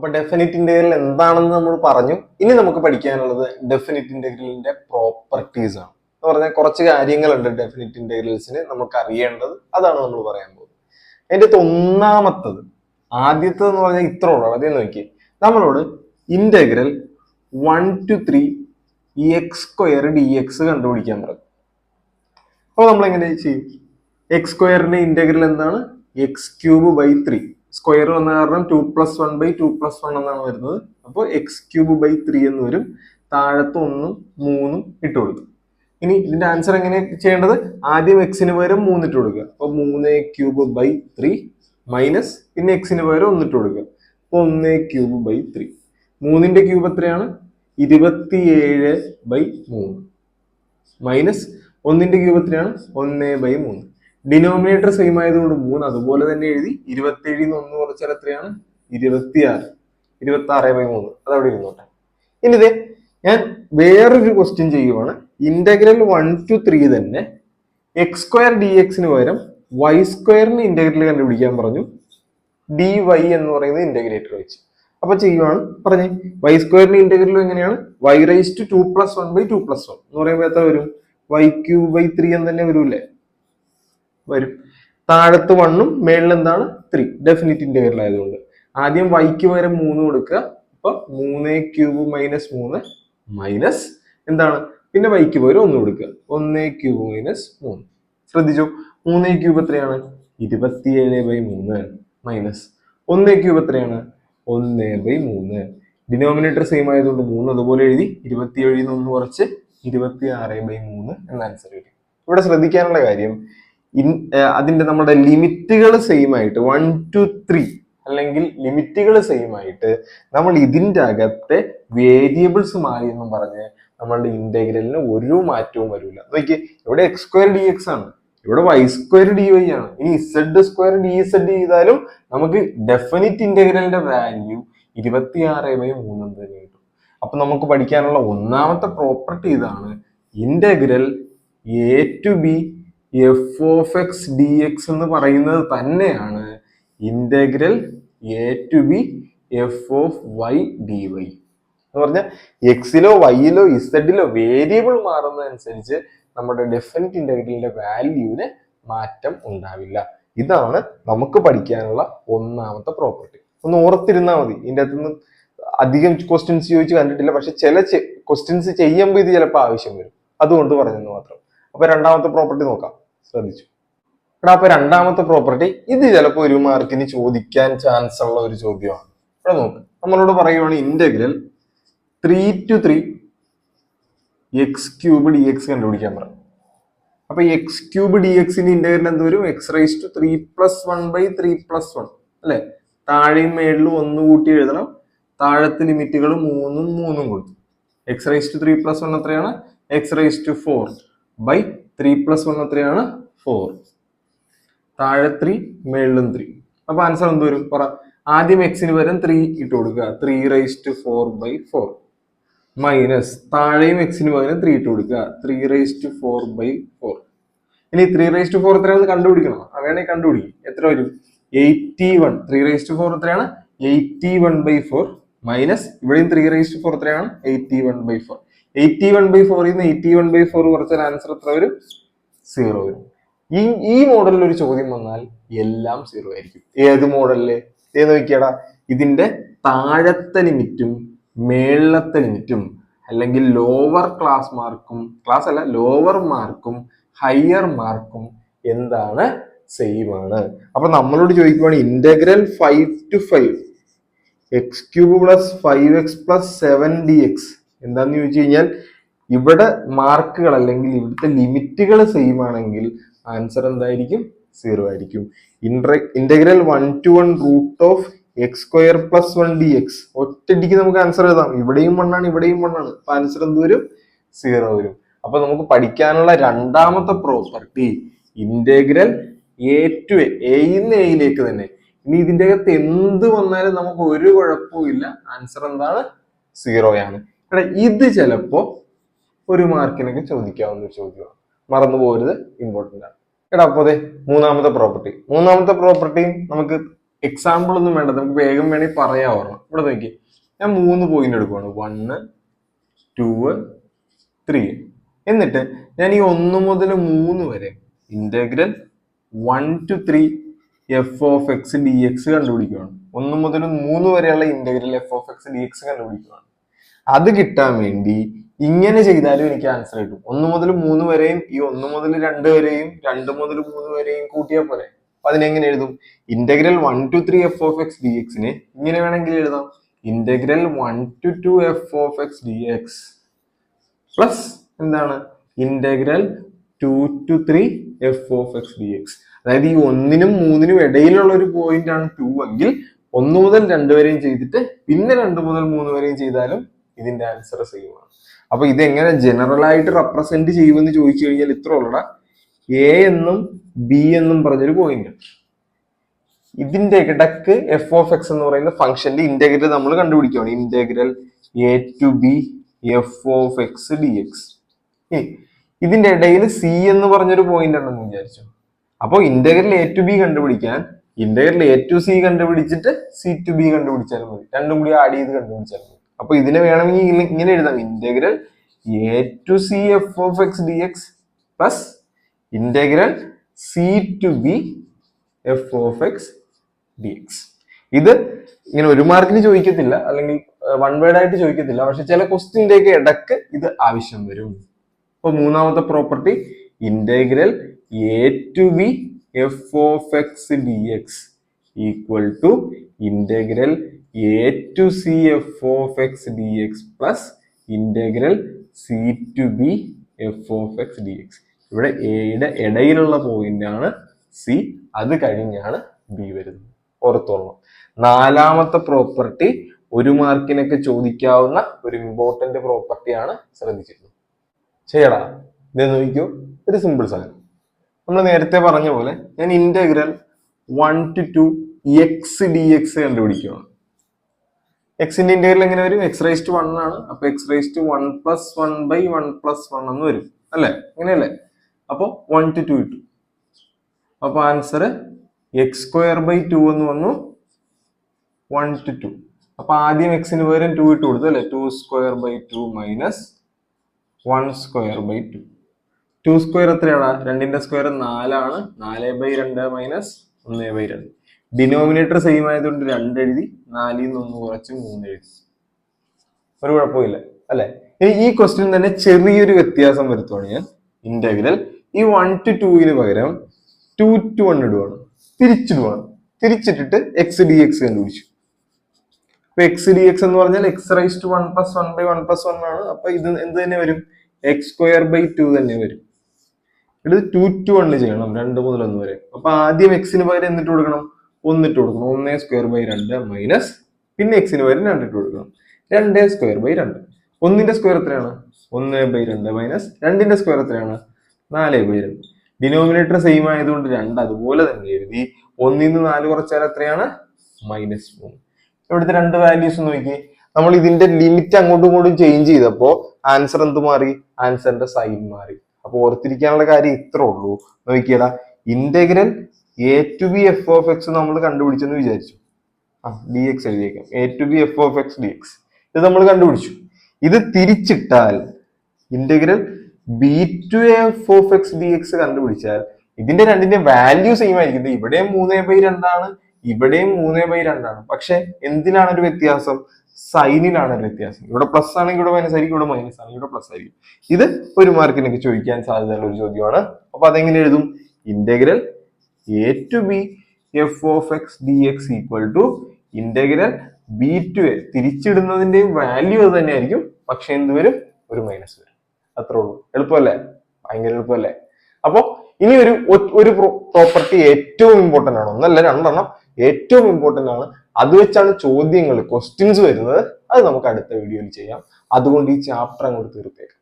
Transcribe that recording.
അപ്പൊ definite integral എന്താണെന്ന് നമ്മൾ പറഞ്ഞു. ഇനി നമുക്ക് പഠിക്കാനുള്ളത് ഡെഫിനിറ്റ് ഇന്റഗ്രലിന്റെ പ്രോപ്പർട്ടീസ് ആണ്. എന്ന് പറഞ്ഞാൽ കുറച്ച് കാര്യങ്ങളുണ്ട് ഡെഫിനിറ്റ് ഇന്റഗ്രൽസിന് നമുക്ക് അറിയേണ്ടത്. അതാണ് നമ്മൾ പറയാൻ പോകുന്നത്. അതിന്റെ ഒന്നാമത്തത്, ആദ്യത്തത് എന്ന് പറഞ്ഞാൽ ഇത്ര ഉള്ളൂ. അതേ നോക്കി, നമ്മളോട് integral 1 to 3 X square D X കണ്ടുപിടിക്കാൻ പറഞ്ഞു. അപ്പൊ നമ്മൾ എങ്ങനെ ചെയ്യും? എക്സ് സ്ക്വയറിന്റെ ഇന്റഗ്രൽ എന്താണ്? X cube by 3. സ്ക്വയർ വന്ന കാരണം 2+1/2+1 എന്നാണ് വരുന്നത്. അപ്പോൾ എക്സ് ക്യൂബ് ബൈ 3 എന്ന് വരും. താഴത്ത് 1ഉം 3ഉം ഇട്ട് കൊടുക്കും. ഇനി ഇതിന്റെ ആൻസർ എങ്ങനെ ചെയ്യേണ്ടത്? ആദ്യം എക്സിന് പകരം 3 ഇട്ട് കൊടുക്കുക. അപ്പൊ 3 ക്യൂബ് ബൈ 3 മൈനസ് പിന്നെ എക്സിന് പകരം 1 ഇട്ട് കൊടുക്കുക. അപ്പൊ 1 ക്യൂബ് ബൈ 3. 3ന്റെ ക്യൂബ് എത്രയാണ്? 27/3 മൈനസ് 1ന്റെ ക്യൂബ് എത്രയാണ്? 1/3. ഡിനോമിനേറ്റർ സെയിം ആയതുകൊണ്ട് 3 അതുപോലെ തന്നെ എഴുതി. 27 1 കുറച്ചാൽ എത്രയാണ്? 26. 26/3. അതവിടെ ഇരുന്നോട്ടെ. ഇനി ഇതേ ഞാൻ വേറൊരു ക്വസ്റ്റ്യൻ ചെയ്യുവാണ്. ഇന്റഗ്രൽ 1 to 3 തന്നെ എക്സ് സ്ക്വയർ ഡി എക്സിന് പകരം വൈ സ്ക്വയറിന് ഇന്റഗ്രൽ കണ്ടുപിടിക്കാൻ പറഞ്ഞു. ഡി വൈ എന്ന് പറയുന്നത് ഇന്റഗ്രേറ്റർ വെച്ച്. അപ്പൊ ചെയ്യുവാണ്. പറഞ്ഞേ, വൈ സ്ക്വയറിന്റെ ഇന്റഗ്രലും എങ്ങനെയാണ്? y റൈസ് ടു 2+1/2+1 എന്ന് പറയുമ്പോൾ എത്ര വരും? y ക്യൂബ് ബൈ 3 എന്ന് തന്നെ വരൂല്ലേ? വരും. താഴത്ത് 1ഉം മേളിൽ എന്താണ്? 3. ഡെഫിനിറ്റ് ഇന്റഗ്രൽ ആയതുകൊണ്ട് ആദ്യം വൈക്ക് പകരം 3 കൊടുക്കുക. അപ്പൊ 3 ക്യൂബ് മൈനസ് 3 മൈനസ് എന്താണ്? പിന്നെ വൈക്ക് പകരം 1 കൊടുക്കുക. 1 ക്യൂബ് മൈനസ് 3. ശ്രദ്ധിച്ചോ, 3 ക്യൂബ് എത്രയാണ്? 27/3 മൈനസ് 1 ക്യൂബ് എത്രയാണ്? 1/3. ഡിനോമിനേറ്റർ സെയിം ആയതുകൊണ്ട് 3 അതുപോലെ എഴുതി. 27 1 കുറച്ച് 26/3 എന്ന ആൻസർ കിട്ടി. ഇവിടെ ശ്രദ്ധിക്കാനുള്ള കാര്യം, അതിന്റെ നമ്മുടെ ലിമിറ്റുകൾ സെയിം ആയിട്ട് 1 to 3 അല്ലെങ്കിൽ ലിമിറ്റുകൾ സെയിം ആയിട്ട് നമ്മൾ ഇതിന്റെ അകത്തെ വേരിയബിൾസ് മാറി എന്നും പറഞ്ഞ് നമ്മളുടെ ഇന്റഗ്രലിന് ഒരു മാറ്റവും വരില്ല. നോക്കിയേ, ഇവിടെ എക്സ് സ്ക്വയർ ഡി എക്സ് ആണ്, ഇവിടെ വൈ സ്ക്വയർ ഡി വൈ ആണ്. ഇനി ഇസഡ് സ്ക്വയർ ഡി ഇസഡ് ചെയ്താലും നമുക്ക് ഡെഫിനിറ്റ് ഇന്റഗ്രലിന്റെ വാല്യൂ 26/3 തന്നെ കിട്ടും. അപ്പൊ നമുക്ക് പഠിക്കാനുള്ള ഒന്നാമത്തെ പ്രോപ്പർട്ടി ഇതാണ്. Integral a to b f of x d x എന്ന് പറയുന്നത് തന്നെയാണ് integral a to b f of y d y. എന്ന് പറഞ്ഞാൽ എക്സിലോ വൈയിലോ ഇസഡിലോ വേരിയബിൾ മാറുന്നതനുസരിച്ച് നമ്മുടെ ഡെഫിനിറ്റ് ഇന്റഗ്രലിന്റെ വാല്യൂവിന് മാറ്റം ഉണ്ടാവില്ല. ഇതാണ് നമുക്ക് പഠിക്കാനുള്ള ഒന്നാമത്തെ പ്രോപ്പർട്ടി. ഒന്ന് ഓർത്തിരുന്നാൽ മതി. ഇതിൻ്റെ അകത്ത് നിന്ന് അധികം ക്വസ്റ്റ്യൻസ് ചോദിച്ച് കണ്ടിട്ടില്ല, പക്ഷെ ചില ക്വസ്റ്റ്യൻസ് ചെയ്യുമ്പോൾ ഇത് ചിലപ്പോൾ ആവശ്യം വരും. അതുകൊണ്ട് പറഞ്ഞെന്ന് മാത്രം. അപ്പൊ രണ്ടാമത്തെ പ്രോപ്പർട്ടി നോക്കാം. ശ്രദ്ധിച്ചു എടാ. അപ്പൊ രണ്ടാമത്തെ പ്രോപ്പർട്ടി ഇത് ചിലപ്പോൾ 1 മാർക്കിന് ചോദിക്കാൻ ചാൻസ് ഉള്ള ഒരു ചോദ്യമാണ്. ഇവിടെ നോക്ക്, നമ്മളോട് പറയുവാണ് integral 3 to 3 X cube D X കണ്ടുപിടിക്കാൻ പറഞ്ഞു. അപ്പൊ എക്സ് ക്യൂബ് ഡി എക്സിന്റെ ഇന്റഗ്രൽ എന്ത് വരും? എക്സ് റൈസ് ടു 3+1/3+1 അല്ലെ? താഴെയും മേളിലും 1 കൂട്ടി എഴുതണം. താഴത്തെ ലിമിറ്റുകൾ 3ഉം 3ഉം കൊടുത്തു. എക്സ് റൈസ് ടു 3+1 എത്രയാണ്? എക്സ് റൈസ് ടു 4/3+1 എത്രയാണ്? 4. താഴെ 3 മേളിലും 3. അപ്പൊ ആൻസർ എന്ത് വരും? പറ. ആദ്യം എക്സിന് പകരം 3 ഇട്ട് കൊടുക്കുക. 3/4/4 മൈനസ് താഴെയും എക്സിന് പകരം 3 ഇട്ട് കൊടുക്കുക. 3/4/4. ഇനി 3/4 എത്രയാണെന്ന് കണ്ടുപിടിക്കണം. വേണമെങ്കിൽ കണ്ടുപിടിക്കും. എത്ര വരും? 81. 3/4 എത്രയാണ്? 81/4 മൈനസ് ഇവിടെയും 3/4 എത്രയാണ്? 81/4. 81/4 ൽ നിന്ന് 81/4 കുറച്ചാൽ ആൻസർ എത്ര വരും? 0 വരും. ഈ മോഡലിൽ ഒരു ചോദ്യം വന്നാൽ എല്ലാം 0 ആയിരിക്കും. ഏത് മോഡലില്? ഏത് നോക്കിയാടാ? ഇതിന്റെ താഴത്തെ ലിമിറ്റും മേളത്തെ ലിമിറ്റും അല്ലെങ്കിൽ ലോവർ ക്ലാസ് മാർക്കും, ക്ലാസ് അല്ല ലോവർ മാർക്കും ഹയർ മാർക്കും എന്താണ്? സെയിം ആണ്. അപ്പൊ നമ്മളോട് ചോദിക്കുവാണ് integral 5 to 5 x cube plus 5x plus 7 d x എന്താന്ന് ചോദിച്ചു കഴിഞ്ഞാൽ ഇവിടെ മാർക്കുകൾ അല്ലെങ്കിൽ ഇവിടുത്തെ ലിമിറ്റുകൾ സെയിം ആണെങ്കിൽ ആൻസർ എന്തായിരിക്കും? 0 ആയിരിക്കും. Integral 1 to 1 root of x square plus 1 d x ഒറ്റടിക്ക് നമുക്ക് ആൻസർ എഴുതാം. ഇവിടെയും 1 ആണ്, ഇവിടെയും 1 ആണ്. അപ്പൊ ആൻസർ എന്ത് വരും? 0 വരും. അപ്പൊ നമുക്ക് പഠിക്കാനുള്ള രണ്ടാമത്തെ പ്രോപ്പർട്ടി ഇന്റഗ്രൽ എ ടു എന്ന് എയിലേക്ക് തന്നെ. ഇനി ഇതിന്റെ അകത്ത് എന്ത് വന്നാലും നമുക്ക് ഒരു കുഴപ്പവും ഇല്ല. ആൻസർ എന്താണ്? 0 ആണ്. ഇത് ചിലപ്പോ 1 മാർക്കിനൊക്കെ ചോദിക്കാവുന്ന ഒരു ചോദ്യമാണ്. മറന്നു പോകരുത്, ഇമ്പോർട്ടന്റ് ആണ്. അപ്പൊ അതെ മൂന്നാമത്തെ പ്രോപ്പർട്ടിയും നമുക്ക് എക്സാമ്പിൾ ഒന്നും വേണ്ട, നമുക്ക് വേഗം വേണമെങ്കിൽ പറയാവുന്ന. ഇവിടെ നോക്കി, ഞാൻ 3 പോയിന്റ് എടുക്കുവാണ്, 1, 2, 3. എന്നിട്ട് ഞാൻ ഈ 1 മുതൽ 3 വരെ integral 1 to 3 f of x d x കണ്ടുപിടിക്കുകയാണ്. 1 മുതൽ 3 വരെയുള്ള integral f of x d x കണ്ടുപിടിക്കുകയാണ്. അത് കിട്ടാൻ വേണ്ടി ഇങ്ങനെ ചെയ്താലും എനിക്ക് ആൻസർ കിട്ടും. 1 മുതൽ 3 വരെയും ഈ 1 മുതൽ 2 വരെയും 2 മുതൽ 3 വരെയും കൂട്ടിയാൽ പോലെ. അപ്പൊ അതിനെങ്ങനെ എഴുതും? Integral 1 to 3 f of x d എക്സിനെ ഇങ്ങനെ വേണമെങ്കിൽ എഴുതാം, integral 1 to 2 f of x d x plus എന്താണ്, integral 2 to 3 f of x d x. അതായത് ഈ 1നും 3നും ഇടയിലുള്ള ഒരു പോയിന്റ് ആണ് 2 എങ്കിൽ 1 മുതൽ 2 വരെയും ചെയ്തിട്ട് പിന്നെ 2 മുതൽ 3 വരെയും ചെയ്താലും ഇതിന്റെ ആൻസർ സെയിം ആണ്. അപ്പൊ ഇതെങ്ങനെ ജനറൽ ആയിട്ട് റെപ്രസെന്റ് ചെയ്യുമെന്ന് ചോദിച്ചു കഴിഞ്ഞാൽ ഇത്ര ഉള്ള എ എന്നും ബി എന്നും പറഞ്ഞൊരു പോയിന്റ്. ഇതിന്റെ ഇടക്ക് എഫ് ഓഫ് എക്സ് എന്ന് പറയുന്ന ഫംഗ്ഷന്റെ ഇന്റഗ്രൽ നമ്മൾ കണ്ടുപിടിക്കുകയാണ്. Integral a to b f of x d x. ഇതിന്റെ ഇടയിൽ സി എന്ന് പറഞ്ഞൊരു പോയിന്റ് ഉണ്ടെന്ന് വിചാരിച്ചു. അപ്പോൾ ഇന്റഗ്രൽ എ ടു ബി കണ്ടുപിടിക്കാൻ ഇന്റഗ്രൽ എ ടു സി കണ്ടുപിടിച്ചിട്ട് സി ടു ബി കണ്ടുപിടിച്ചാലും മതി, രണ്ടും കൂടി ആഡ് ചെയ്ത് കണ്ടുപിടിച്ചാലും മതി. അപ്പൊ ഇതിനെ വേണമെങ്കിൽ ഇങ്ങനെ എഴുതാം, integral a to c f of x d x plus integral c to b f of x d x. ഇത് ഇങ്ങനെ ഒരു മാർക്കിന് ചോദിക്കത്തില്ല, അല്ലെങ്കിൽ വൺ വേർഡ് ആയിട്ട് ചോദിക്കത്തില്ല, പക്ഷെ ചില ക്വസ്റ്റ്യന്റെ ഒക്കെ ഇടക്ക് ഇത് ആവശ്യം വരും. അപ്പൊ മൂന്നാമത്തെ property, integral a to b f of x d x equal to integral a to c f of x d x plus integral c to b f of x d x. ഇവിടെ എയുടെ ഇടയിലുള്ള point ആണ് C, അത് കഴിഞ്ഞാണ് B വരുന്നത്. ഓർത്തോളണം. നാലാമത്തെ property ഒരു മാർക്കിനൊക്കെ ചോദിക്കാവുന്ന ഒരു ഇമ്പോർട്ടന്റ് പ്രോപ്പർട്ടിയാണ്, ശ്രദ്ധിച്ചിരുന്നു. ചെയ്യടാ, ഇത് നോക്കിക്കോ, ഒരു സിമ്പിൾ സാധനം. നമ്മൾ നേരത്തെ പറഞ്ഞ പോലെ ഞാൻ integral 1 to 2 x d x കണ്ടുപിടിക്കുകയാണ്. എക്സിന്റെ ഇന്റഗ്രൽ എങ്ങനെ വരും? എക്സ് റൈസ് ടു 1 ആണ്. അപ്പൊ x raise to 1 plus 1 by 1 plus 1 എന്ന് വരും, അല്ലെ? അങ്ങനെയല്ലേ? അപ്പൊ 1 to 2 ഇട്ടു. അപ്പൊ ആൻസർ എക്സ് സ്ക്വയർ ബൈ 2 എന്ന് വന്നു, 1 to 2. അപ്പൊ ആദ്യം എക്സിന് പകരം 2 ഇട്ട് കൊടുത്തു, അല്ലെ? 2 square by 2 minus 1 square by 2. 2 square എത്രയാണ്? 2ന്റെ സ്ക്വയർ 4 ആണ്. 4 by 2 minus 1 by 2. Denominator same ആയതുകൊണ്ട് 2 എഴുതി, 4ൽ നിന്ന് 1 കുറച്ച് 3 എഴുതി. ഒരു കുഴപ്പമില്ല, അല്ലെ? ഇനി ഈ ക്വസ്റ്റ്യൻ തന്നെ ചെറിയൊരു വ്യത്യാസം വരുത്തുവാണ് ഞാൻ. ഇന്റഗ്രൽ ഈ 1 to 2 പകരം 2 to 1 ഇടുവാണ്, തിരിച്ചിടുവാണ്. തിരിച്ചിട്ടിട്ട് എക്സ് ഡി എക്സ് കണ്ടുപിടിച്ചു. അപ്പൊ എക്സ് ഡി എക്സ് എന്ന് പറഞ്ഞാൽ x raise to 1 plus 1 by 1 plus 1 ആണ്. അപ്പൊ ഇത് എന്ത് തന്നെ വരും? എക്സ് സ്ക്വയർ ബൈ 2 തന്നെ വരും. ഇത് 2 to 1 ചെയ്യണം, 2 മുതൽ 1 വരെ. അപ്പൊ ആദ്യം എക്സിന് പകരം എന്നിട്ട് കൊടുക്കണം, 1 ഇട്ട് കൊടുക്കണം. 1 സ്ക്വയർ ബൈ 2 മൈനസ്, പിന്നെ എക്സിന് പകരം 2 ഇട്ട് കൊടുക്കണം. 2 സ്ക്വയർ ബൈ 2. 1ന്റെ സ്ക്വയർ എത്രയാണ്? 1 ബൈ 2 മൈനസ് 2ന്റെ സ്ക്വയർ എത്രയാണ്? 4 ബൈ 2. ഡിനോമിനേറ്റർ സെയിം ആയതുകൊണ്ട് 2 അതുപോലെ തന്നെ എഴുതി. 1ൽ നിന്ന് 4 കുറച്ചാൽ എത്രയാണ്? -3. ഇവിടുത്തെ രണ്ട് വാല്യൂസ് നോക്കി, നമ്മൾ ഇതിന്റെ ലിമിറ്റ് അങ്ങോട്ടും ഇങ്ങോട്ടും ചേഞ്ച് ചെയ്തപ്പോ ആൻസർ എന്ത് മാറി? ആൻസറിന്റെ സൈൻ മാറി. അപ്പൊ ഓർത്തിരിക്കാനുള്ള കാര്യം ഇത്രേ ഉള്ളൂ. നോക്കിയടാ, integral a to b f of x നമ്മൾ കണ്ടുപിടിച്ചെന്ന് വിചാരിച്ചു. ഡി എക്സ് എഴുതിയേക്കാം, a to b f of x d x. ഇത് നമ്മൾ കണ്ടുപിടിച്ചു. ഇത് തിരിച്ചിട്ടാൽ integral b to f of x d x കണ്ടുപിടിച്ചാൽ ഇതിന്റെ രണ്ടിന്റെ വാല്യൂ സെയിം ആയിരിക്കും. ഇവിടെയും 3/2 ആണ്, ഇവിടെയും 3/2 ആണ്. പക്ഷെ എന്തിനാണ് ഒരു വ്യത്യാസം? സൈനിലാണ് ഒരു വ്യത്യാസം. ഇവിടെ പ്ലസ് ആണെങ്കിൽ ഇവിടെ മൈനസ് ആയിരിക്കും, ഇവിടെ മൈനസ് ആണെങ്കിൽ ഇവിടെ പ്ലസ് ആയിരിക്കും. ഇത് ഒരു മാർക്കിനൊക്കെ ചോദിക്കാൻ സാധ്യതയുള്ള ഒരു ചോദ്യമാണ്. അപ്പൊ അതെങ്ങനെ എഴുതും? Integral a to b f of x d x equal to integral b to a. തിരിച്ചിടുന്നതിന്റെയും വാല്യൂ അത് തന്നെ ആയിരിക്കും, പക്ഷെ എന്ത് വരും? ഒരു മൈനസ് വരും. അത്രേ ഉള്ളൂ. എളുപ്പമല്ലേ? ഭയങ്കര എളുപ്പമല്ലേ? അപ്പൊ ഇനി ഒരു പ്രോപ്പർട്ടി ഏറ്റവും ഇമ്പോർട്ടന്റ് ആണ്. ഒന്നല്ല, 2 ഏറ്റവും ഇമ്പോർട്ടന്റ് ആണ്. അത് വെച്ചാണ് ചോദ്യങ്ങൾ, ക്വസ്റ്റ്യൻസ് വരുന്നത്. അത് നമുക്ക് അടുത്ത വീഡിയോയിൽ ചെയ്യാം. അതുകൊണ്ട് ഈ ചാപ്റ്റർ അങ്ങോട്ട് തീർത്തേക്കാം.